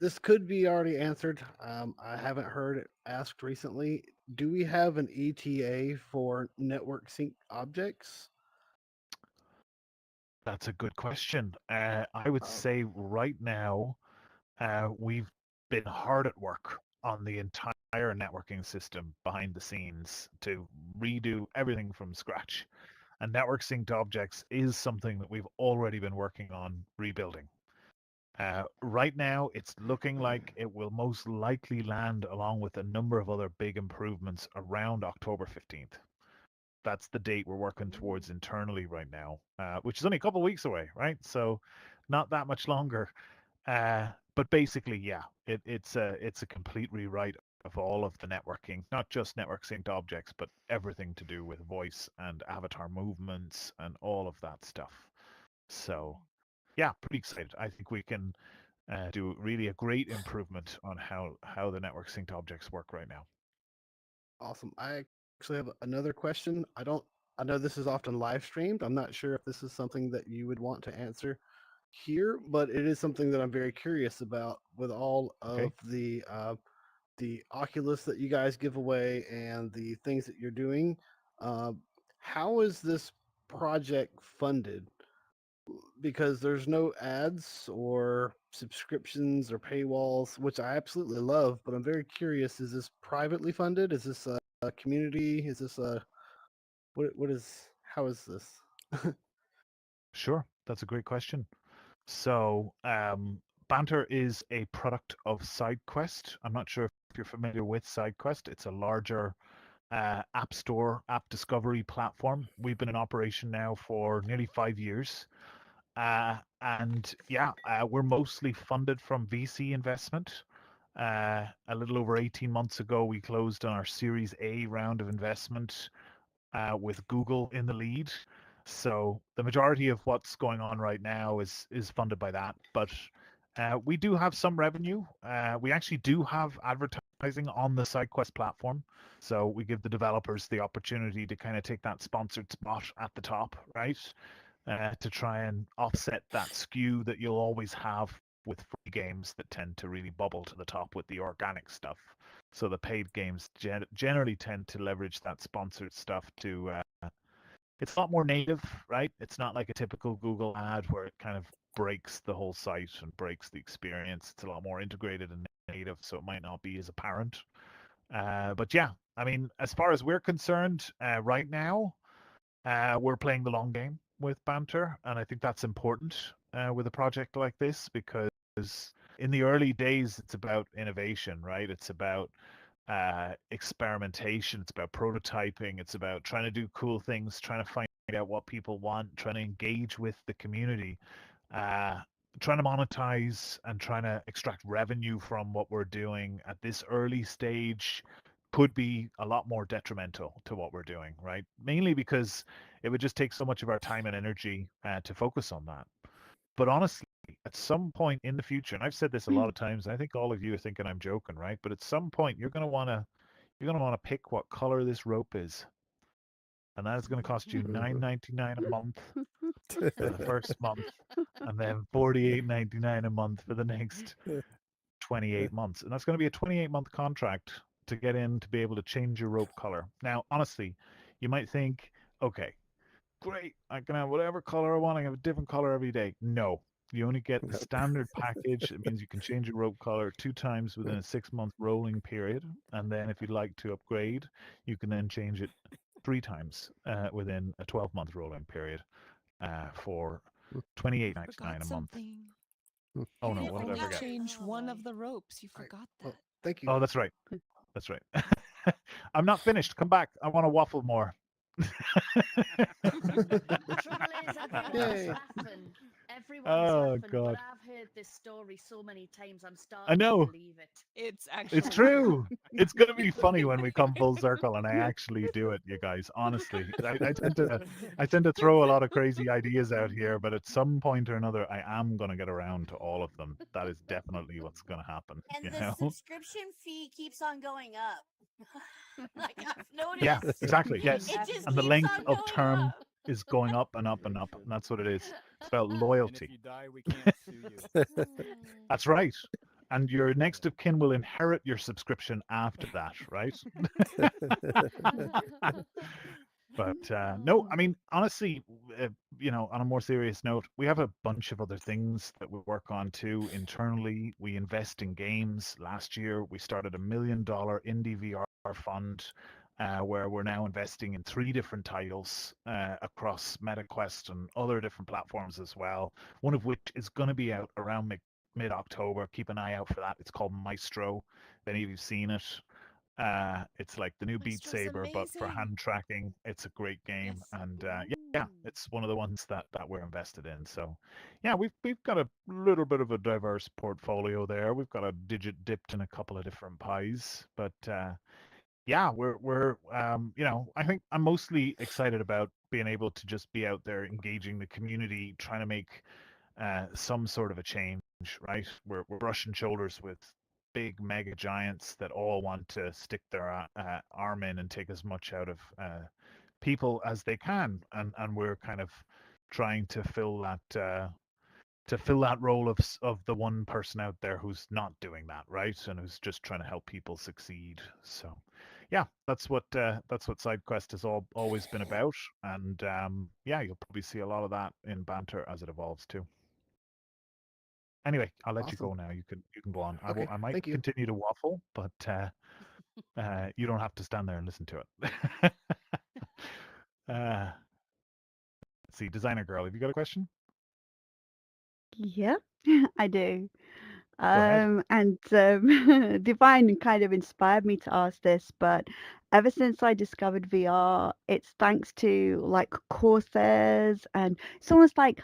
this could be already answered. I haven't heard it asked recently. Do we have an ETA for network sync objects? That's a good question. I would say right now, we've been hard at work on the entire networking system behind the scenes to redo everything from scratch. And network synced objects is something that we've already been working on rebuilding. Right now, it's looking like it will most likely land along with a number of other big improvements around October 15th. That's the date we're working towards internally right now, which is only a couple of weeks away, right? So not that much longer. But basically, yeah, it's a complete rewrite of all of the networking, not just network synced objects, but everything to do with voice and avatar movements and all of that stuff. So yeah, pretty excited. I think we can do really a great improvement on how the network synced objects work right now. Awesome. I actually have another question. I know this is often live streamed. I'm not sure if this is something that you would want to answer here, but it is something that I'm very curious about with all of the Oculus that you guys give away and the things that you're doing. Uh, how is this project funded? Because there's no ads or subscriptions or paywalls, which I absolutely love, but I'm very curious, is this privately funded? Is this a community? Is this a what is how is this? Sure, that's a great question. So, Banter is a product of SideQuest. I'm not sure if you're familiar with SideQuest. It's a larger app store, app discovery platform. We've been in operation now for nearly 5 years. And yeah, we're mostly funded from VC investment. A little over 18 months ago, we closed on our Series A round of investment with Google in the lead. So the majority of what's going on right now is funded by that. But we do have some revenue. We actually do have advertising on the SideQuest platform. So we give the developers the opportunity to kind of take that sponsored spot at the top, right? To try and offset that skew that you'll always have with free games that tend to really bubble to the top with the organic stuff. So the paid games generally tend to leverage that sponsored stuff to. It's a lot more native, right? It's not like a typical Google ad where it kind of breaks the whole site and breaks the experience. It's a lot more integrated and native, so it might not be as apparent. But yeah, I mean, as far as we're concerned, right now, we're playing the long game with Banter, and I think that's important with a project like this because in the early days, it's about innovation, right? It's about experimentation, it's about prototyping, it's about trying to do cool things, trying to find out what people want, trying to engage with the community, uh, trying to monetize and trying to extract revenue from what we're doing at this early stage could be a lot more detrimental to what we're doing, right? Mainly because it would just take so much of our time and energy to focus on that. But honestly, at some point in the future, and I've said this a lot of times, and I think all of you are thinking I'm joking, right? But at some point, you're gonna want to pick what color this rope is, and that is going to cost you $9.99 a month for the first month, and then $48.99 a month for the next 28 months. And that's going to be a 28-month contract to get in to be able to change your rope color. Now, honestly, you might think, okay, great, I can have whatever color I want. I have a different color every day. No, you only get the standard package. It means you can change your rope color 2 times within a 6-month rolling period. And then if you'd like to upgrade, you can then change it 3 times within a 12-month rolling period for $28.99 a month. Oh no, what did I forget? Change one of the ropes. You forgot that. Thank you. Oh, that's right. That's right. I'm not finished. Come back. I want to waffle more. The trouble is, everyone's laughing. Everyone's Oh, laughing, God. but I've heard heard this story so many times. I'm I starting to know. believe it. It's It's actually true. It's gonna be funny when we come full circle and I actually do it, you guys. Honestly, I tend to throw a lot of crazy ideas out here, but at some point or another, I am gonna get around to all of them. That is definitely what's gonna happen. And You the know? subscription fee keeps on going up. Like I've Yeah, noticed. exactly. Yes, It just and the keeps length on of going term up. is going up and up and up, and that's what it is. It's about And if loyalty. you die, we can't sue you. That's right. And your next of kin will inherit your subscription after that, right? But no, I mean, honestly, on a more serious note, we have a bunch of other things that we work on too internally. We invest in games. Last year, we started $1 million indie VR fund where we're now investing in 3 different titles across MetaQuest and other different platforms as well. One of which is going to be out around mid-October. Keep an eye out for that. It's called Maestro. If any of you've seen it, it's like the new Beat Maestro's Saber, but for amazing. hand tracking. It's a great game, Yes. and yeah, it's one of the ones that we're invested in. So, yeah, we've got a little bit of a diverse portfolio there. We've got a digit dipped in a couple of different pies, but yeah, we're I think I'm mostly excited about being able to just be out there engaging the community, trying to make some sort of a change, right? We're brushing shoulders with big mega giants that all want to stick their arm in and take as much out of people as they can, and we're kind of trying to fill that role of the one person out there who's not doing that, right, and who's just trying to help people succeed. So, yeah, that's what SideQuest has always been about, and yeah, you'll probably see a lot of that in Banter as it evolves too. Anyway, I'll let you Awesome. go now. You can go on. Okay, I might thank you. continue to waffle, but you don't have to stand there and listen to it. Let's see, Designer Girl, have you got a question? Yeah, I do. Go ahead. And Divine kind of inspired me to ask this, but ever since I discovered VR, it's thanks to like courses, and it's almost like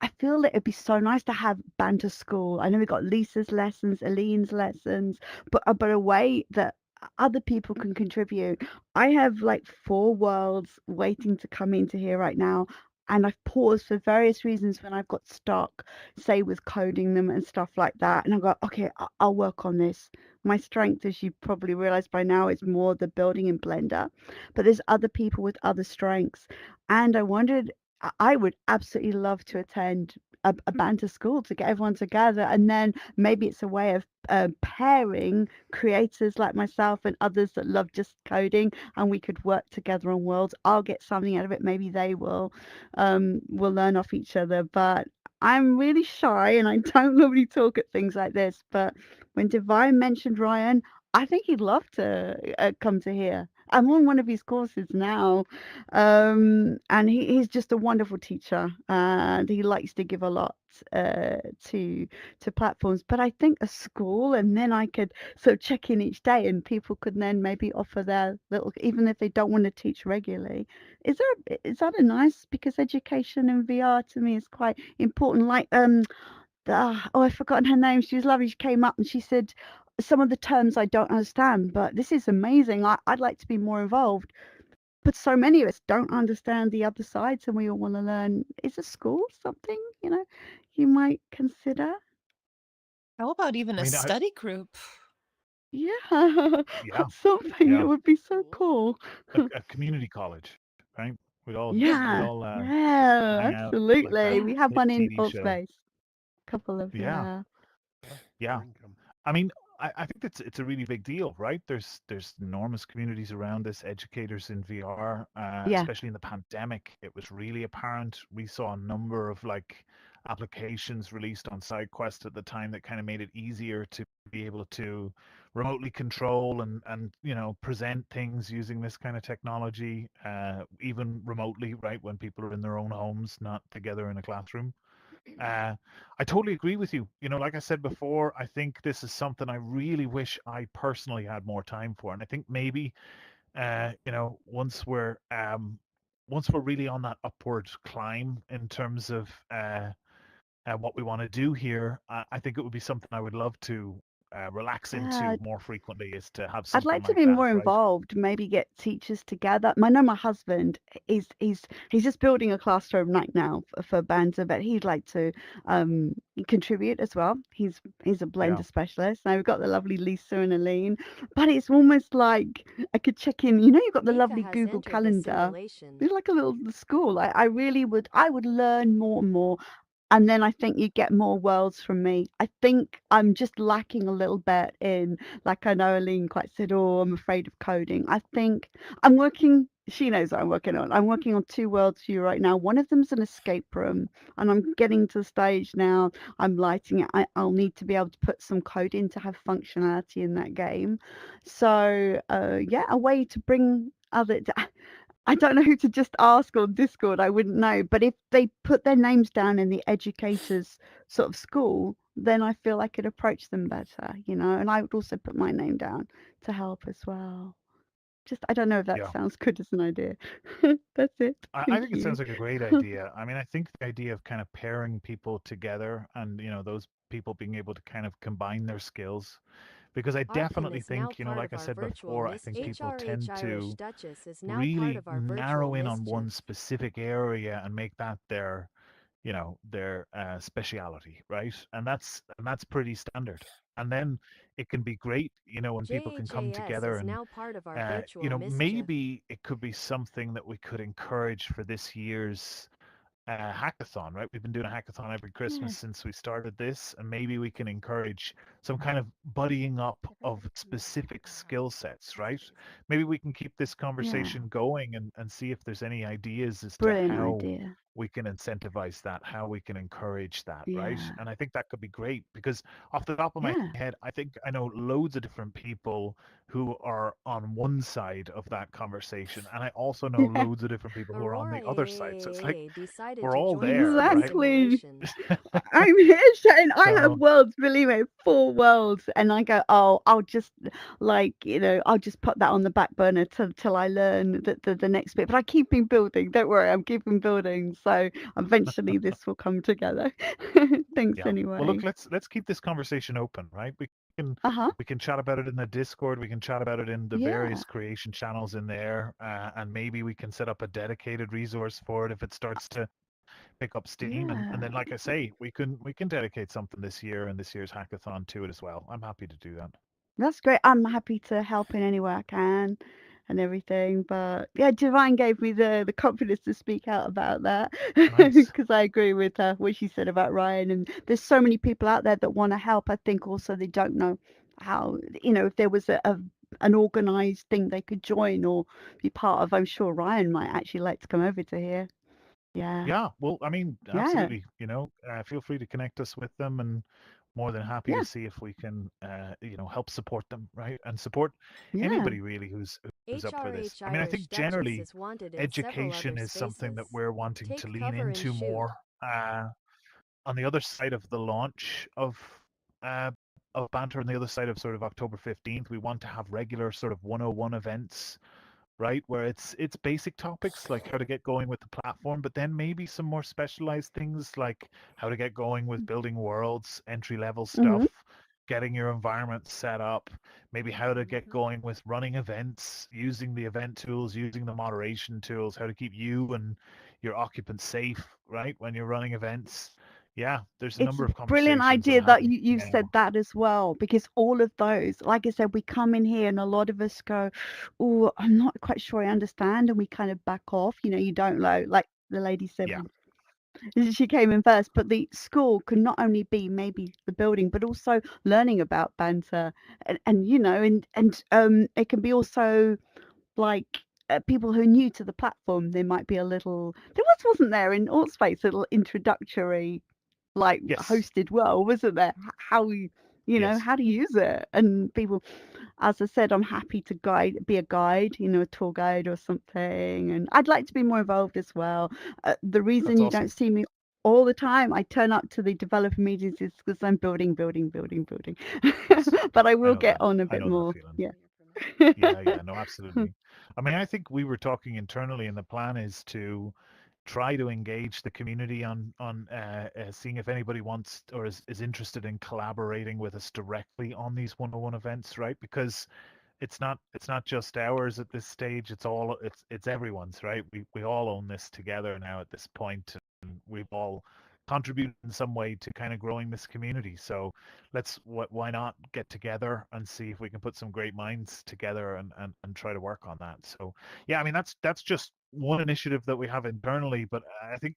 I feel that it'd be so nice to have banter school. I know we got Lisa's lessons, Aline's lessons, but a way that other people can contribute. I have like 4 worlds waiting to come into here right now. And I've paused for various reasons when I've got stuck, say with coding them and stuff like that. And I go, okay, I'll work on this. My strength, as you probably realized by now, is more the building in Blender. But there's other people with other strengths. And I wondered, I would absolutely love to attend a banter school to get everyone together. And then maybe it's a way of pairing creators like myself and others that love just coding, and we could work together on worlds. I'll get something out of it. Maybe they will. We'll learn off each other. But I'm really shy and I don't normally talk at things like this. But when Divine mentioned Ryan, I think he'd love to come to here. I'm on one of his courses now, and he's just a wonderful teacher, and he likes to give a lot to platforms. But I think a school, and then I could sort of check in each day, and people could then maybe offer their little, even if they don't want to teach regularly. Is that a nice, because education in VR to me is quite important. Like I've forgotten her name. She was lovely. She came up and she said some of the terms I don't understand, but this is amazing. I'd like to be more involved. But so many of us don't understand the other sides, and we all want to learn. Is a school something you might consider? How about even I a mean, study group? Yeah, yeah, that's something. It yeah, would be so cool. a community college, right? We'd Yeah, all yeah, hang out like that absolutely. We have one in TV Alt show. Space. Couple of Yeah, yeah. income. I mean, I think it's a really big deal, right? There's enormous communities around this, educators in VR, Yeah. especially in the pandemic. It was really apparent. We saw a number of like applications released on SideQuest at the time that kind of made it easier to be able to remotely control and present things using this kind of technology, even remotely, right? When people are in their own homes, not together in a classroom. I totally agree with you. Like I said before, I think this is something I really wish I personally had more time for. And I think maybe, once we're really on that upward climb in terms of what we want to do here, I think it would be something I would love to relax into Yeah, more frequently, is to have I'd something like to like be that, more right? involved, maybe get teachers together. I know my husband is he's just building a classroom right now for Banter, but he'd like to contribute as well. He's a Yeah. blender specialist. Now we've got the lovely Lisa and Aline, but it's almost like I could check in. You know, you've got the Mika lovely has Google entered the Calendar. simulation. It's like a little school. I really would I would learn more and more. And then I think you get more worlds from me. I think I'm just lacking a little bit in, like I know Aline quite said, oh, I'm afraid of coding. I think I'm working, she knows what I'm working on. I'm working on two worlds for you right now. One of them's an escape room, and I'm getting to the stage now. I'm lighting it. I'll need to be able to put some code in to have functionality in that game. So, yeah, a way to bring other. I don't know who to just ask on Discord. I wouldn't know. But if they put their names down in the educators sort of school, then I feel I could approach them better, you know. And I would also put my name down to help as well. Just I don't know if that Yeah. sounds good as an idea. That's it. I Thank think it you. sounds like a great idea. I mean, I think the idea of kind of pairing people together and, those people being able to kind of combine their skills, because I Arkin definitely is now think, part like of I our said virtual before, I Miss think people HRH tend Irish to Duchess is now part really of our virtual narrow in on mischief. one specific area and make that their speciality, right? And that's pretty standard. And then it can be great, when people can come JHAS together is and now part of our virtual mischief. maybe it could be something that we could encourage for this year's hackathon, right? We've been doing a hackathon every Yeah. Christmas since we started this, and maybe we can encourage some kind of buddying up of specific skill sets, right? Maybe we can keep this Yeah. conversation going and see if there's any ideas as to Brilliant how idea. we can incentivize that, how we can encourage that, right? Yeah. And I think that could be great because off the top of my Yeah. head, I think I know loads of different people who are on one side of that conversation, and I also know Yeah. loads of different people who are on Aurora the other side. So it's like decided we're to all join us there, in the right? Exactly. simulation. I'm here saying I have So worlds, believe me, 4 worlds, and I go, oh, I'll just like, I'll just put that on the back burner till I learn the next bit. But I keep in building. Don't worry, I'm keeping building. So eventually this will come together. Thanks yeah. Well, look, anyway. let's keep this conversation open, right? Can Uh-huh. we can chat about it in the Discord. We can chat about it in the Yeah. various creation channels in there, and maybe we can set up a dedicated resource for it if it starts to pick up steam. And Yeah. then, like I say, we can dedicate something this year and this year's hackathon to it as well. I'm happy to do that. That's great. I'm happy to help in any way I can and everything. But yeah, Divine gave me the confidence to speak out about that Nice. because I agree with what she said about Ryan. And there's so many people out there that want to help. I think also they don't know how, if there was an organized thing they could join or be part of. I'm sure Ryan might actually like to come over to here. Yeah. Yeah, well, I mean, Yeah. absolutely. Feel free to connect us with them, and more than happy to Yeah. see if we can, help support them, right? And support Yeah. anybody really who's up for this. HRH I mean, I Irish think Duchess generally is wanted in several other education is something that spaces. we're wanting to Take lean cover and into shoot. more. On the other side of the launch uh, of Banter, on the other side of sort of October 15th, we want to have regular sort of 101 events, right? Where it's basic topics like how to get going with the platform, but then maybe some more specialized things like how to get going with building worlds, entry level Mm-hmm. stuff, getting your environment set up, maybe how to get going with running events, using the event tools, using the moderation tools, how to keep you and your occupants safe, right? When you're running events. Yeah, there's a It's number a of brilliant conversations that are idea that happening you've said now. that as well, because all of those, like I said, we come in here and a lot of us go, oh, I'm not quite sure I understand, and we kind of back off. You don't know, like the lady said, Yeah. she came in first, but the school can not only be maybe the building, but also learning about banter, and it can be also like people who are new to the platform. There might be a little, wasn't there in Allspace, a little introductory like Yes. hosted well, wasn't there? How Yes. how to use it. And people, as I said, I'm happy to be a guide, a tour guide or something. And I'd like to be more involved as well. The reason That's you don't awesome. see me all the time, I turn up to the developer meetings is because I'm building, building, building, building. Yes. But I I will know get that. on a I bit know that more. feeling. Yeah. Yeah, yeah, no, absolutely. I mean, I think we were talking internally, and the plan is to try to engage the community on seeing if anybody wants or is interested in collaborating with us directly on these 101 events, right? Because it's not just ours at this stage. It's everyone's, right? We all own this together now at this point, and we've all contributed in some way to kind of growing this community. So why not get together and see if we can put some great minds together and try to work on that. So yeah, I mean that's just one initiative that we have internally, but I think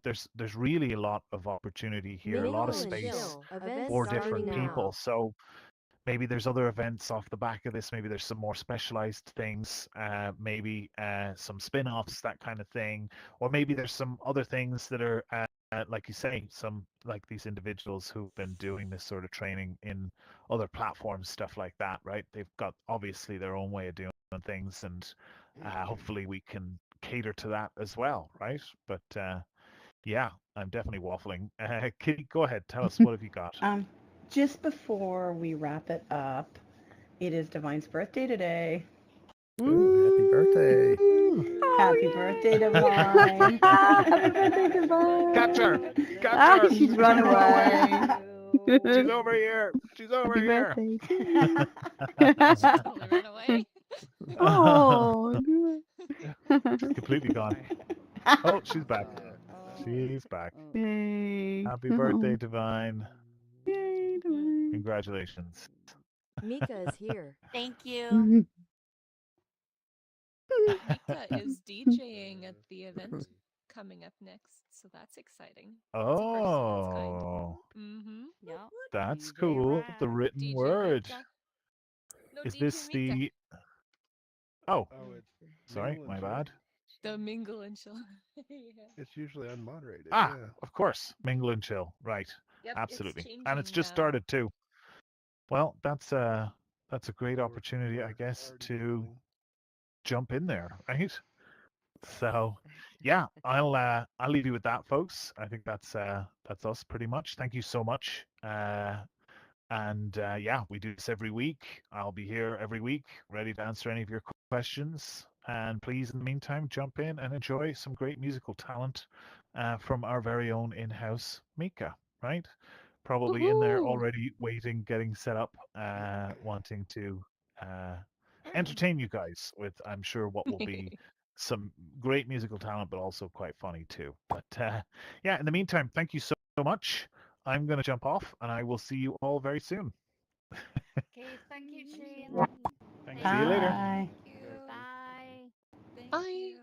there's really a lot of opportunity here, a lot of Mingle and space chill. Event for starting different people. now. So maybe there's other events off the back of this. Maybe there's some more specialized things, maybe some spin-offs, that kind of thing. Or maybe there's some other things that are, like you say, some like these individuals who've been doing this sort of training in other platforms, stuff like that, right? They've got obviously their own way of doing things, and hopefully we can cater to that as well, right? But yeah, I'm definitely waffling. Kitty, go ahead. Tell us, what have you got? Just before we wrap it up, it is Divine's birthday today. Ooh, happy birthday. Happy birthday, Divine. Happy birthday, Divine. Catch her! Ah, Catch her! she's run away. She's over here! She's over Happy here! birthday to you. Totally ran away. Oh, She's completely gone. Oh, she's back. She's back. Yay. Happy birthday, Divine. Yay, Divine. Congratulations. Mika is here. Thank you. Mika is DJing at the event coming up next, so that's exciting. Oh, Yeah. that's DJ cool. Rap. The written DJ word. Mika. No, Is DJ this Mika. the... Oh, Oh, it's sorry, mingle and my chill. bad. The mingle and chill. Yeah. It's usually unmoderated. Ah, Yeah. of course. Mingle and chill. Right. Yep, Absolutely. it's And it's changing just now. started too. Well, that's a great We're opportunity, I guess, already to filming. jump in there, right? So, yeah, I'll leave you with that, folks. I think that's us pretty much. Thank you so much. And yeah, we do this every week. I'll be here every week, ready to answer any of your questions. And please, in the meantime, jump in and enjoy some great musical talent from our very own in-house Mika, right? Probably in there Woohoo! already, waiting, getting set up, wanting to entertain you guys with, I'm sure, what will be some great musical talent, but also quite funny too. But yeah, in the meantime, thank you so much. I'm going to jump off, and I will see you all very soon. Okay, thank you, Shane. See you later. Bye. Thank you. Bye. Thank Bye. you.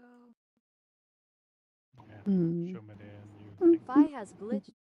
Yeah. Mm. Show me the new thing. Fi has glitched.